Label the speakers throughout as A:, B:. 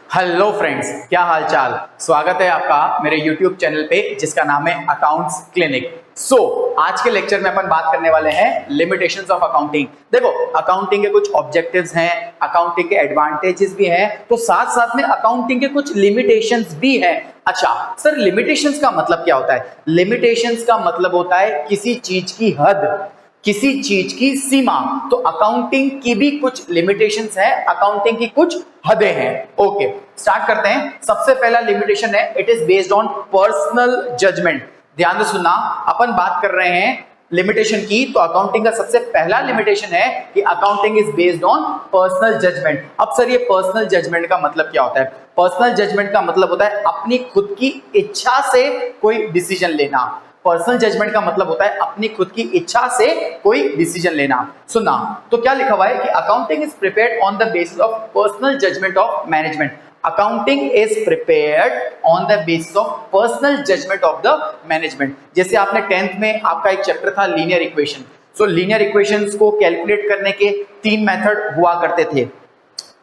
A: Hello friends, क्या हाल चाल। स्वागत है आपका मेरे YouTube चैनल पे जिसका नाम है अकाउंट्स क्लिनिक। आज के लेक्चर में अपन बात करने वाले हैं लिमिटेशंस ऑफ अकाउंटिंग। देखो, अकाउंटिंग के कुछ ऑब्जेक्टिव्स हैं, अकाउंटिंग के एडवांटेजेस भी हैं, तो साथ साथ में अकाउंटिंग के कुछ लिमिटेशंस भी हैं। अच्छा सर, लिमिटेशंस का मतलब क्या होता है? लिमिटेशंस का मतलब होता है किसी चीज की हद, किसी चीज की सीमा। तो अकाउंटिंग की भी कुछ लिमिटेशंस है, अकाउंटिंग की कुछ हदें हैं। ओके, स्टार्ट करते हैं। सबसे पहला लिमिटेशन है, it is based on personal judgement. ध्यान से सुनना, अपन बात कर रहे हैं लिमिटेशन की, तो अकाउंटिंग का सबसे पहला लिमिटेशन है कि accounting is based on personal judgement. अब सर, ये पर्सनल जजमेंट का मतलब क्या होता है? पर्सनल जजमेंट का मतलब होता है अपनी खुद की इच्छा से कोई डिसीजन लेना। पर्सनल जजमेंट का मतलब होता है अपनी खुद की इच्छा से कोई डिसीजन लेना। सुनना, तो क्या लिखा हुआ है कि accounting is prepared on the basis of personal judgement of management. Accounting is prepared on the basis of personal judgement of the management. जैसे आपने 10th में आपका एक चैप्टर था linear equation. So linear equations को कैलकुलेट करने के 3 method हुआ करते थे,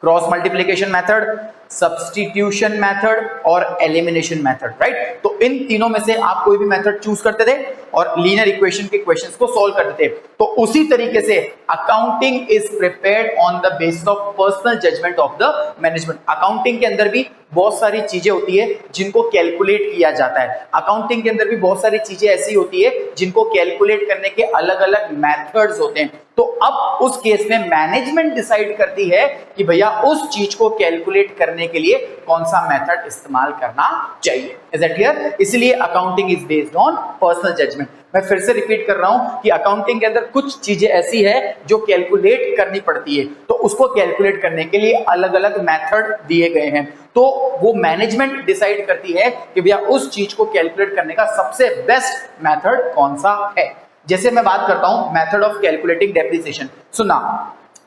A: cross multiplication method, substitution method और एलिमिनेशन मेथड, राइट? तो इन तीनों में से आप कोई भी मेथड चूज करते थे और लीनियर इक्वेशन के क्वेश्चंस को सॉल्व करते थे। तो उसी तरीके से accounting is prepared on the basis of personal judgement of the management. Accounting के अंदर भी बहुत सारी चीजें होती है जिनको कैलकुलेट किया जाता है। अकाउंटिंग के अंदर भी बहुत सारी चीजें ऐसी होती है जिनको कैलकुलेट करने के अलग अलग मेथड्स होते हैं। तो अब उस केस में मैनेजमेंट डिसाइड करती है कि भैया उस चीज को कैलकुलेट करने के लिए कौन सा मेथड इस्तेमाल करना चाहिए। Is that clear? इसलिए accounting is based on personal judgement. मैं फिर से रिपीट कर रहा हूं कि अकाउंटिंग के अंदर कुछ चीजें ऐसी है जो कैलकुलेट करनी पड़ती है, तो उसको कैलकुलेट करने के लिए अलग अलग मेथड दिए गए हैं। तो वो मैनेजमेंट डिसाइड करती है कि भैया उस चीज को कैलकुलेट करने का सबसे बेस्ट मेथड कौन सा है। जैसे मैं बात करता हूं मेथड ऑफ कैलकुलेटिंग डेप्रिसिएशन। सुना,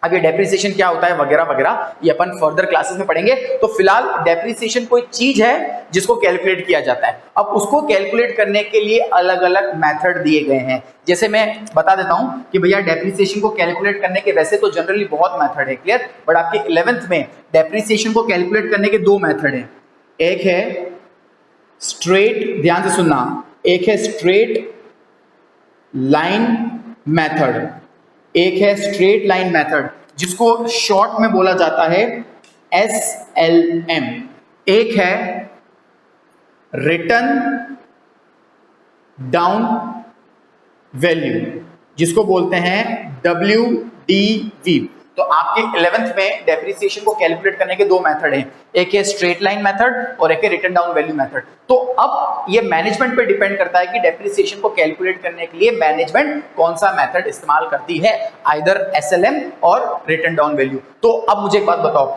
A: अब ये डेप्रिसिएशन क्या होता है वगैरह वगैरह ये अपन फर्दर क्लासेस में पढ़ेंगे। तो फिलहाल डेप्रिसिएशन कोई चीज है जिसको कैलकुलेट किया जाता है। अब उसको कैलकुलेट करने के लिए अलग अलग मेथड दिए गए हैं। जैसे मैं बता देता हूं कि भैया डेप्रिसिएशन को कैलकुलेट करने के वैसे तो जनरली बहुत मेथड है, क्लियर, बट आपके 11th में डेप्रिसिएशन को कैलकुलेट करने के 2 मेथड हैं। एक है स्ट्रेट, ध्यान से सुनना, एक है स्ट्रेट लाइन मेथड, एक है स्ट्रेट लाइन मेथड जिसको शॉर्ट में बोला जाता है SLM। एक है रिटर्न डाउन वैल्यू जिसको बोलते हैं WDV। तो आपके 11th में डेप्रिसिएशन को कैलकुलेट करने के 2 मेथड हैं, एक है स्ट्रेट लाइन मेथड और एक है रिटर्न डाउन वैल्यू मेथड। तो अब ये मैनेजमेंट पे डिपेंड करता है कि डेप्रिसिएशन को कैलकुलेट करने के लिए मैनेजमेंट कौन सा मेथड इस्तेमाल करती है, आइदर SLM और रिटर्न डाउन वैल्यू। तो अब मुझे एक बात बताओ,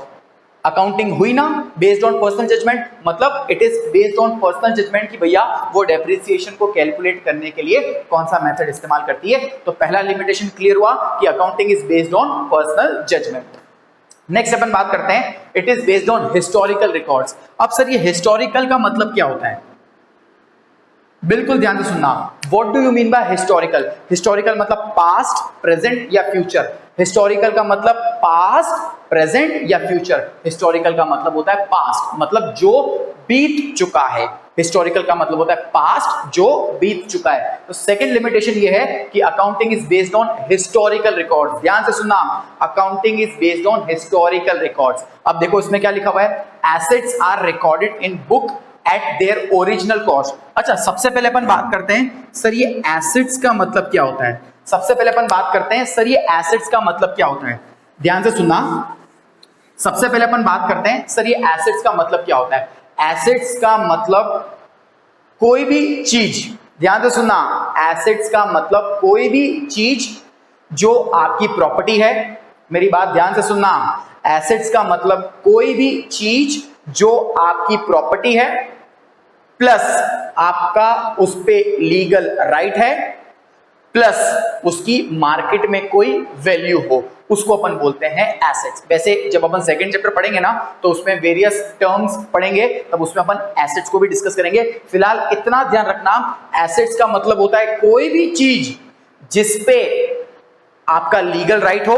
A: अकाउंटिंग हुई ना बेस्ड ऑन पर्सनल जजमेंट, मतलब it is based on personal judgement कि भैया वो डेप्रिसिएशन को कैलकुलेट करने के लिए कौन सा मेथड इस्तेमाल करती है। तो पहला लिमिटेशन क्लियर हुआ कि accounting is based on personal judgement. Next अपन बात करते हैं, it is based on historical records. अब सर, ये हिस्टोरिकल का मतलब क्या होता है? बिल्कुल ध्यान से सुनना, what do you mean by historical? Historical मतलब पास्ट, प्रेजेंट या फ्यूचर। हिस्टोरिकल का मतलब पास्ट, प्रेजेंट या फ्यूचर। हिस्टोरिकल का मतलब होता है पास्ट, मतलब जो बीत चुका है। हिस्टोरिकल का मतलब होता है पास्ट, जो बीत चुका है। तो सेकंड लिमिटेशन ये है कि accounting is based on historical records. ध्यान से सुनना, accounting is based on historical records. अब देखो इसमें क्या लिखा हुआ है, assets are recorded in book at their original cost. अच्छा, सबसे पहले अपन बात करते हैं सर ये एसेट्स का मतलब क्या होता है। सबसे पहले अपन बात करते हैं सर ये एसेट्स का मतलब क्या होता है। ध्यान से सुनना, सबसे पहले अपन बात करते हैं सर ये एसेट्स का मतलब क्या होता है। एसेट्स का मतलब कोई भी चीज, ध्यान से सुनना, एसेट्स का मतलब कोई भी चीज जो आपकी प्रॉपर्टी है। मेरी बात ध्यान से सुनना, एसेट्स का मतलब कोई भी चीज जो आपकी प्रॉपर्टी है प्लस आपका उस पे लीगल राइट है, प्लस उसकी मार्केट में कोई वैल्यू हो, उसको अपन बोलते हैं एसेट्स। वैसे जब अपन सेकंड चैप्टर पढ़ेंगे ना तो उसमें वेरियस टर्म्स पढ़ेंगे, तब उसमें अपन एसेट्स को भी डिस्कस करेंगे। फिलहाल इतना ध्यान रखना, एसेट्स का मतलब होता है कोई भी चीज जिसपे आपका लीगल राइट हो,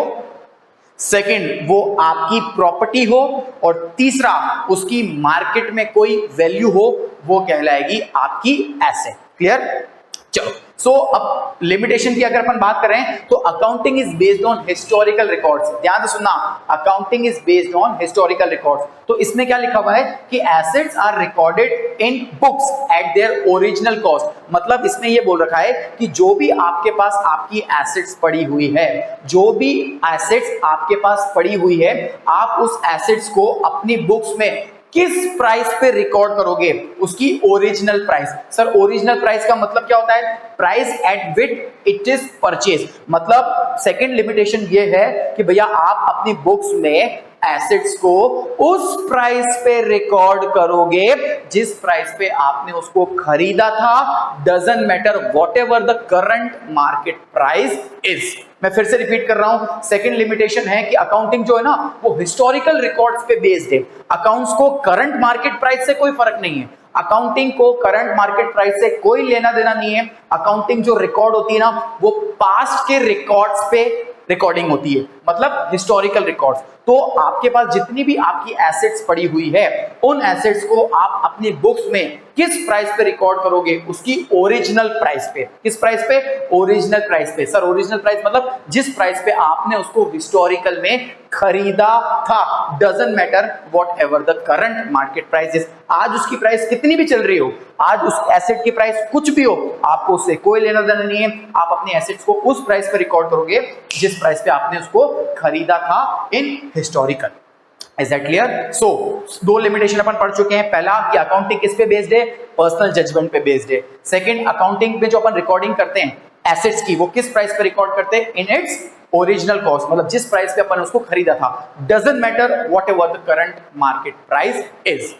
A: सेकंड वो आपकी प्रॉपर्टी हो, और तीसरा उसकी मार्केट में कोई वैल्यू हो, वो कहलाएगी आपकी एसेट। क्लियर? चलो, सो अब लिमिटेशन की अगर अपन बात करें तो accounting is based on historical records. ध्यान से सुनना, accounting is based on historical records. तो इसमें क्या लिखा हुआ है कि assets are recorded in books at their original cost. मतलब इसमें ये बोल रखा है कि जो भी आपके पास आपकी एसेट्स पड़ी हुई है, जो भी एसेट्स आपके पास पड़ी हुई है, आप उस एसेट्स को अपनी बुक्स में किस प्राइस पे रिकॉर्ड करोगे? उसकी original price. Sir original price का मतलब क्या होता है? Price at which it is purchase. मतलब सेकंड लिमिटेशन ये है कि भैया आप अपनी बुक्स में एसेट्स को उस प्राइस पे रिकॉर्ड करोगे जिस प्राइस पे आपने उसको खरीदा था, doesn't matter what ever the current market price is. मैं फिर से रिपीट कर रहा हूं, सेकंड लिमिटेशन है कि अकाउंटिंग जो है ना वो हिस्टोरिकल रिकॉर्ड्स पे बेस्ड है। अकाउंट्स को करंट मार्केट प्राइस से कोई फर्क नहीं है, अकाउंटिंग को करंट मार्केट प्राइस से कोई लेना देना नहीं है। अकाउंटिंग जो रिकॉर्ड होती है ना वो पास्ट के रिकॉर्ड्स पे रिकॉर्डिंग होती है, मतलब हिस्टोरिकल रिकॉर्ड्स। तो आपके पास जितनी भी आपकी एसेट्स पड़ी हुई है, उन एसेट्स को आप अपनी बुक्स में किस प्राइस पे रिकॉर्ड करोगे? उसकी ओरिजिनल प्राइस पे। किस प्राइस पे? ओरिजिनल प्राइस पे। सर ओरिजिनल प्राइस मतलब जिस प्राइस पे आपने उसको हिस्टोरिकल में खरीदा था, doesn't matter whatever the current market price is. आज उसकी प्राइस कितनी भी चल रही हो, आज उस एसेट की प्राइस कुछ भी हो, आपको उससे कोई लेना देना नहीं है। आप अपने एसेट्स को उस प्राइस पे रिकॉर्ड करोगे जिस प्राइस पे आपने उसको खरीदा था in historical. Is that clear? So दो लिमिटेशन अपन पढ़ चुके हैं। पहला कि अकाउंटिंग किस पे बेस्ड है? पर्सनल जजमेंट पे बेस्ड है। सेकंड, अकाउंटिंग में जो अपन रिकॉर्डिंग करते हैं एसेट्स की, वो किस प्राइस पे रिकॉर्ड करते हैं? इन इट्स ओरिजिनल कॉस्ट, मतलब जिस प्राइस पे अपन उसको खरीदा था, doesn't matter whatever the current market price is.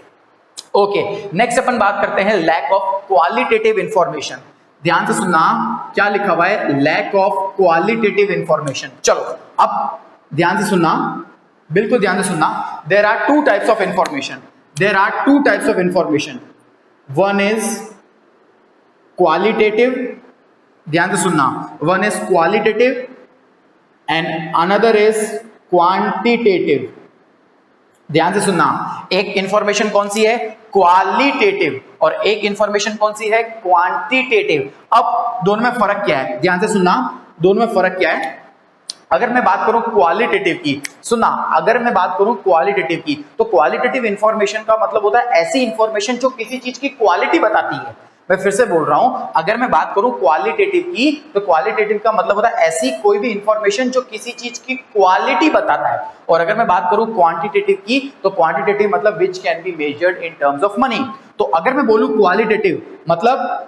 A: Okay, next अपन बात करते हैं लैक ऑफ क्वालिटेटिव इंफॉर्मेशन। ध्यान से सुनना, क्या लिखा हुआ है? Lack of qualitative information. चलो अब ध्यान से सुनना, बिल्कुल ध्यान से सुनना। There are two types of information, there are two types of information. One is qualitative, ध्यान से सुनना, one is qualitative and another is quantitative. ध्यान से सुनना, एक इंफॉर्मेशन कौन सी है? क्वालिटेटिव, और एक इंफॉर्मेशन कौन सी है? क्वांटिटेटिव। अब दोनों में फर्क क्या है? ध्यान से सुनना, दोनों में फर्क क्या है? अगर मैं बात करूं क्वालिटेटिव की, सुना, अगर मैं बात करूं क्वालिटेटिव की, तो क्वालिटेटिव इंफॉर्मेशन का मतलब होता है ऐसी इंफॉर्मेशन जो किसी चीज की क्वालिटी बताती है। मैं फिर से बोल रहा हूं, अगर मैं बात करूं क्वालिटेटिव की, तो क्वालिटेटिव का मतलब होता है ऐसी कोई भी इंफॉर्मेशन जो किसी चीज की क्वालिटी बताता है। और अगर मैं बात करूं क्वांटिटेटिव की, तो क्वांटिटेटिव मतलब विच can be measured in terms of money. तो अगर मैं बोलूं क्वालिटेटिव मतलब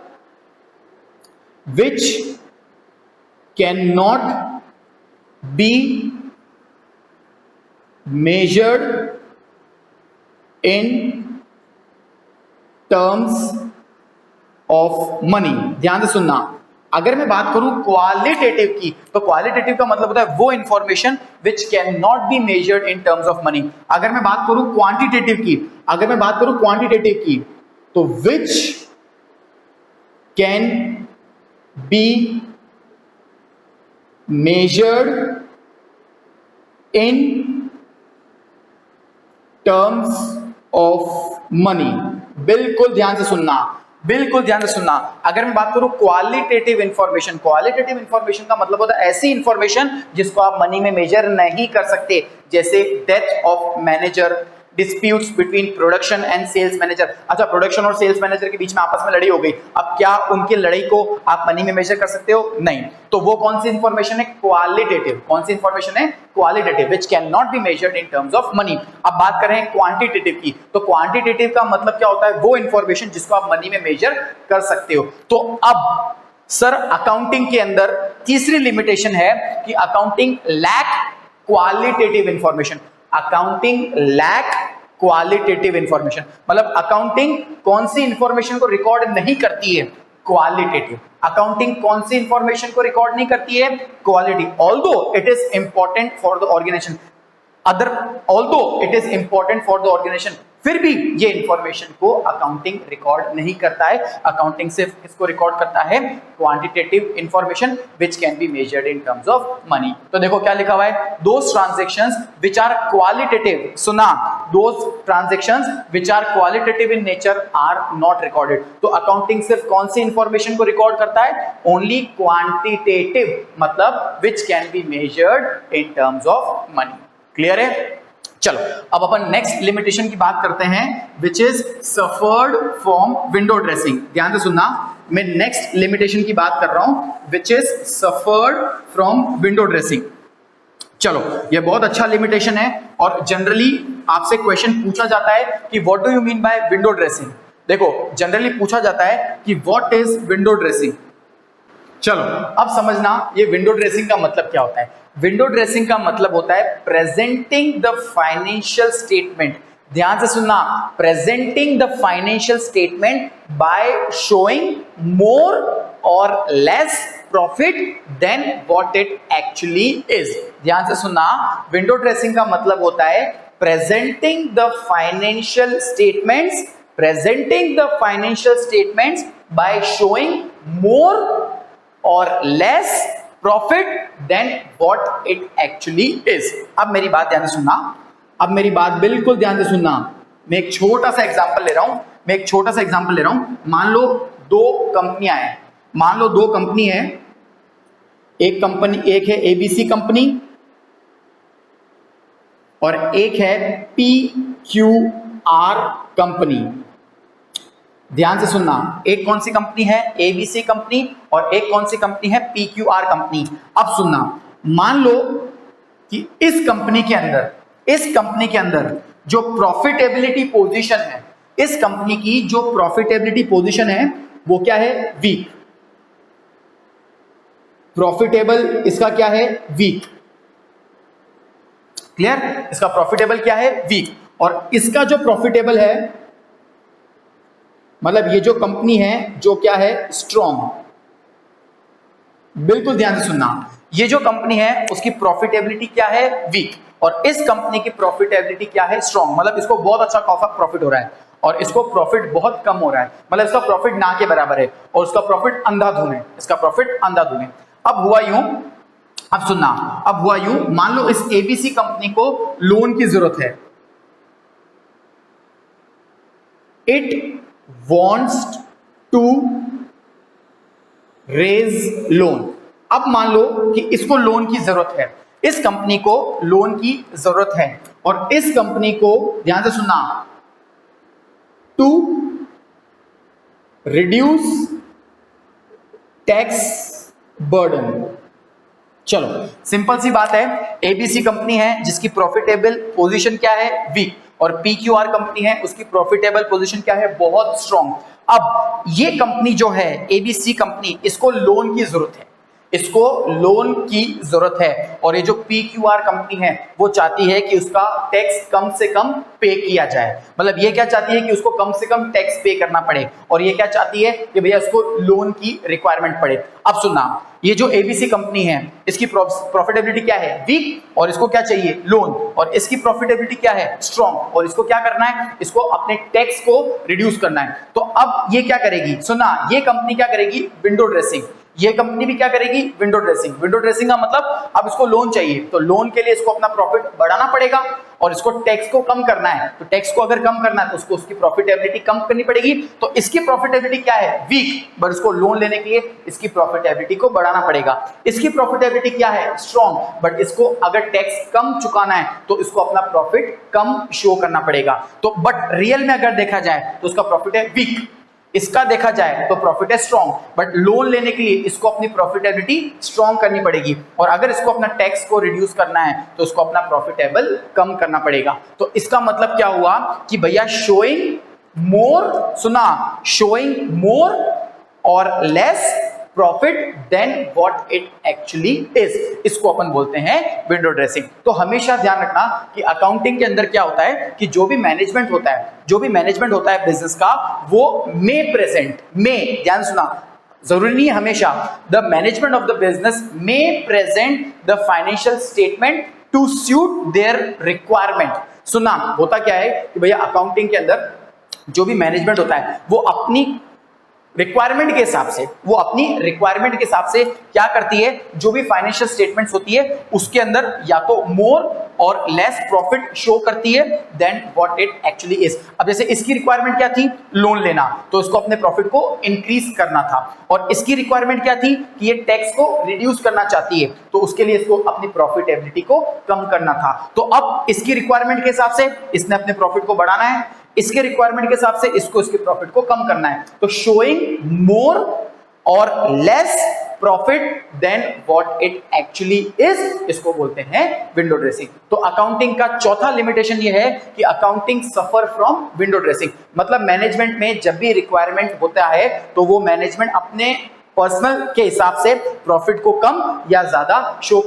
A: विच can not be measured in terms of money। ध्यान से सुनना, अगर मैं बात करूं क्वालिटेटिव की, तो क्वालिटेटिव का मतलब होता है वो information which can not be measured in terms of money. अगर मैं बात करूं क्वांटिटेटिव की, अगर मैं बात करूं क्वांटिटेटिव की, तो विच can B measured in terms of money। बिल्कुल ध्यान से सुनना, बिल्कुल ध्यान से सुनना। अगर मैं बात करूं क्वालिटेटिव इंफॉर्मेशन, क्वालिटेटिव इंफॉर्मेशन का मतलब होता है ऐसी इंफॉर्मेशन जिसको आप मनी में मेजर नहीं कर सकते, जैसे death of manager, disputes between production and sales manager. अच्छा, प्रोडक्शन और सेल्स मैनेजर के बीच में आपस में लड़ाई हो गई, अब क्या उनकी लड़ाई को आप मनी में मेजर कर सकते हो? नहीं। तो वो कौन सी इंफॉर्मेशन है? क्वालिटेटिव। कौन सी इंफॉर्मेशन है? Qualitative, which can not be measured in terms of money. अब बात करें क्वांटिटेटिव की, तो क्वांटिटेटिव का मतलब क्या होता है? वो इंफॉर्मेशन जिसको आप मनी में मेजर कर सकते हो। तो अब सर अकाउंटिंग के अंदर तीसरी लिमिटेशन है कि accounting lack qualitative information. Accounting lack qualitative information मतलब अकाउंटिंग कौन सी इंफॉर्मेशन को रिकॉर्ड नहीं करती है? क्वालिटेटिव। अकाउंटिंग कौन सी इंफॉर्मेशन को रिकॉर्ड नहीं करती है? Quality. Although it is important for the organisation, although it is important for the organization, फिर भी ये इंफॉर्मेशन को अकाउंटिंग रिकॉर्ड नहीं करता है। अकाउंटिंग सिर्फ किसको रिकॉर्ड करता है? Quantitative information which can be measured in terms of money. तो देखो क्या लिखा हुआ है, those transactions which are qualitative, सुना, those transactions which are qualitative in nature are not recorded. तो अकाउंटिंग सिर्फ कौन सी इंफॉर्मेशन को रिकॉर्ड करता है? ओनली क्वांटिटेटिव, मतलब विच can be measured in terms of money. Clear है? चलो अब अपन नेक्स्ट लिमिटेशन की बात करते हैं, which is suffered from window dressing. ध्यान से सुनना, मैं नेक्स्ट लिमिटेशन की बात कर रहा हूं, which is suffered from window dressing. चलो ये बहुत अच्छा लिमिटेशन है और जनरली आपसे क्वेश्चन पूछा जाता है कि what do you mean bye window dressing. देखो जनरली पूछा जाता है कि व्हाट इज विंडो ड्रेसिंग। चलो अब समझना ये विंडो ड्रेसिंग का मतलब क्या होता है। विंडो ड्रेसिंग का मतलब होता है प्रेजेंटिंग द फाइनेंशियल स्टेटमेंट, ध्यान से सुनना, presenting the financial statement by showing more और less profit than what it actually is. ध्यान से सुनना, विंडो ड्रेसिंग का मतलब होता है presenting the financial statements, presenting the financial statements by showing more और less profit than what it actually is. अब मेरी बात ध्यान से सुनना, अब मेरी बात बिल्कुल ध्यान से सुनना। मैं एक छोटा सा एग्जांपल ले रहा हूं, मान लो दो कंपनियां हैं, मान लो दो कंपनी है, एक है एबीसी कंपनी और एक है PQR कंपनी। ध्यान से सुनना, एक कौन सी कंपनी है? एबीसी कंपनी, और एक कौन सी कंपनी है? PQR company. अब सुनना, मान लो कि इस कंपनी के अंदर जो प्रॉफिटेबिलिटी पोजीशन है, इस कंपनी की जो प्रॉफिटेबिलिटी पोजीशन है वो क्या है? वीक। प्रॉफिटेबल इसका क्या है? वीक। क्लियर? इसका प्रॉफिटेबल क्या है? वीक। और इसका जो प्रॉफिटेबल है, मतलब ये जो कंपनी है जो क्या है? स्ट्रॉन्ग। बिल्कुल ध्यान से सुनना, ये जो कंपनी है उसकी प्रॉफिटेबिलिटी क्या है? वीक। और इस कंपनी की प्रॉफिटेबिलिटी क्या है? स्ट्रॉन्ग। मतलब इसको बहुत अच्छा प्रॉफिट हो रहा है और इसको प्रॉफिट बहुत कम हो रहा है, मतलब इसका प्रॉफिट ना के बराबर है और उसका प्रॉफिट अंधाधुन है, इसका प्रॉफिट अंधाधुन है। अब हुआ यूं, अब सुनना, अब हुआ यूं, मान लो इस एबीसी कंपनी को लोन की जरूरत है, it wants to raise loan। अब मान लो कि इसको लोन की जरूरत है, इस कंपनी को लोन की जरूरत है और इस कंपनी को, ध्यान से सुनना, टू रिड्यूस टैक्स बर्डन। चलो सिंपल सी बात है, एबीसी कंपनी है जिसकी प्रॉफिटेबल पोजीशन क्या है? वीक, और PQR कंपनी है उसकी प्रॉफिटेबल पोजीशन क्या है? बहुत स्ट्रॉन्ग। अब ये कंपनी जो है एबीसी कंपनी, इसको लोन की जरूरत है, इसको लोन की जरूरत है और ये जो PQR कंपनी है वो चाहती है कि उसका टैक्स कम से कम पे किया जाए। मतलब ये क्या चाहती है कि उसको कम से कम टैक्स पे करना पड़े और ये क्या चाहती है कि भैया उसको लोन की रिक्वायरमेंट पड़े। अब सुनना, ये जो एबीसी कंपनी है इसकी प्रॉफिटेबिलिटी क्या है? वीक, और इसको क्या चाहिए? लोन। और इसकी प्रॉफिटेबिलिटी क्या है? स्ट्रॉन्ग, और इसको क्या करना है? इसको अपने टैक्स को रिड्यूस करना है। तो अब ये क्या करेगी? सुनना, ये कंपनी क्या करेगी? Window dressing. ये कंपनी भी क्या करेगी? Window dressing. विंडो ड्रेसिंग का मतलब अब इसको लोन चाहिए, तो लोन के लिए इसको अपना प्रॉफिट बढ़ाना पड़ेगा और इसको टैक्स को कम करना है। तो टैक्स को अगर कम करना है तो उसको उसकी प्रॉफिटेबिलिटी कम करनी पड़ेगी। तो इसकी प्रॉफिटेबिलिटी क्या है? वीक, बट इसको लोन लेने के लिए इसकी प्रॉफिटेबिलिटी को बढ़ाना पड़ेगा। इसकी प्रॉफिटेबिलिटी क्या है? स्ट्रॉन्ग, बट इसको अगर टैक्स कम चुकाना है तो इसको अपना प्रॉफिट कम शो करना पड़ेगा। तो बट रियल में अगर देखा जाए तो उसका प्रॉफिट है वीक, इसका देखा जाए तो प्रॉफिट है स्ट्रॉन्ग, बट लोन लेने के लिए इसको अपनी प्रॉफिटेबिलिटी स्ट्रॉन्ग करनी पड़ेगी और अगर इसको अपना टैक्स को रिड्यूस करना है तो इसको अपना प्रॉफिटेबल कम करना पड़ेगा। तो इसका मतलब क्या हुआ कि भैया शोइंग मोर, सुना, शोइंग मोर और less profit than what it actually is, इसको अपन बोलते हैं विंडो ड्रेसिंग। तो हमेशा ध्यान रखना कि अकाउंटिंग के अंदर क्या होता है कि जो भी मैनेजमेंट होता है बिजनेस का, वो में प्रेजेंट, में, ध्यान सुना, जरूरी नहीं है हमेशा, the management of the business में present the financial statement to suit their requirement. सुनना, होता क्या है कि भैया अकाउंटिंग के अंदर जो भी मैनेजमेंट होता है वो अपनी रिक्वायरमेंट के हिसाब से, क्या करती है, जो भी फाइनेंशियल स्टेटमेंट्स होती है उसके अंदर या तो मोर और लेस प्रॉफिट शो करती है than what it actually is. अब जैसे इसकी रिक्वायरमेंट क्या थी, लोन लेना, तो इसको अपने प्रॉफिट को इंक्रीज करना था, और इसकी रिक्वायरमेंट क्या थी कि ये टैक्स को रिड्यूस करना चाहती है, तो उसके लिए इसको अपनी प्रॉफिटेबिलिटी को कम करना था। तो अब इसकी रिक्वायरमेंट के हिसाब से इसने अपने प्रॉफिट को बढ़ाना है, इसके रिक्वायरमेंट के हिसाब से इसको इसके प्रॉफिट को कम करना है। तो शोइंग मोर और less profit than what it actually is, इसको बोलते हैं विंडो ड्रेसिंग। तो अकाउंटिंग का चौथा लिमिटेशन ये है कि accounting suffer from window dressing. मतलब मैनेजमेंट में जब भी रिक्वायरमेंट होता है तो वो मैनेजमेंट अपने पर्सनल के हिसाब से प्रॉफिट को कम या ज्यादा शो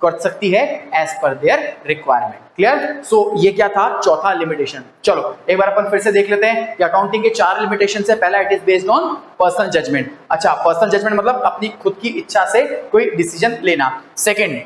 A: कर सकती है as per their requirement. Clear? सो ये क्या था, चौथा लिमिटेशन। चलो एक बार अपन फिर से देख लेते हैं कि अकाउंटिंग के 4 लिमिटेशन है। पहला, it is based on personal judgement. अच्छा, पर्सनल जजमेंट मतलब अपनी खुद की इच्छा से कोई डिसीजन लेना। Second,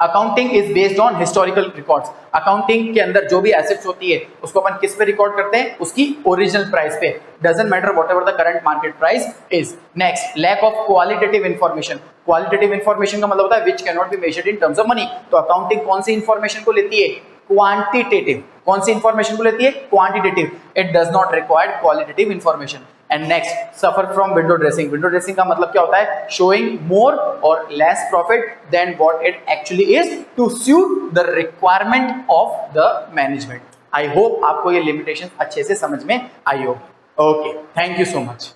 A: accounting is based on historical records. Accounting के अंदर जो भी एसेट्स होती है उसको अपन किस पे रिकॉर्ड करते हैं, उसकी ओरिजिनल प्राइस पे, doesn't matter whatever the current market price is. Next, lack of qualitative information. Qualitative information का मतलब होता है which can not be measured in terms of money. तो अकाउंटिंग कौन सी इंफॉर्मेशन को लेती है, क्वांटिटेटिव। कौन सी इंफॉर्मेशन को लेती है, quantitative. It does not require qualitative information. And next, suffer from window dressing. Window dressing का मतलब क्या होता है, शोइंग मोर और less profit than what it actually is to suit the requirement of the management. I hope आपको ये limitation अच्छे से समझ में आई होगी। Okay, thank you so much.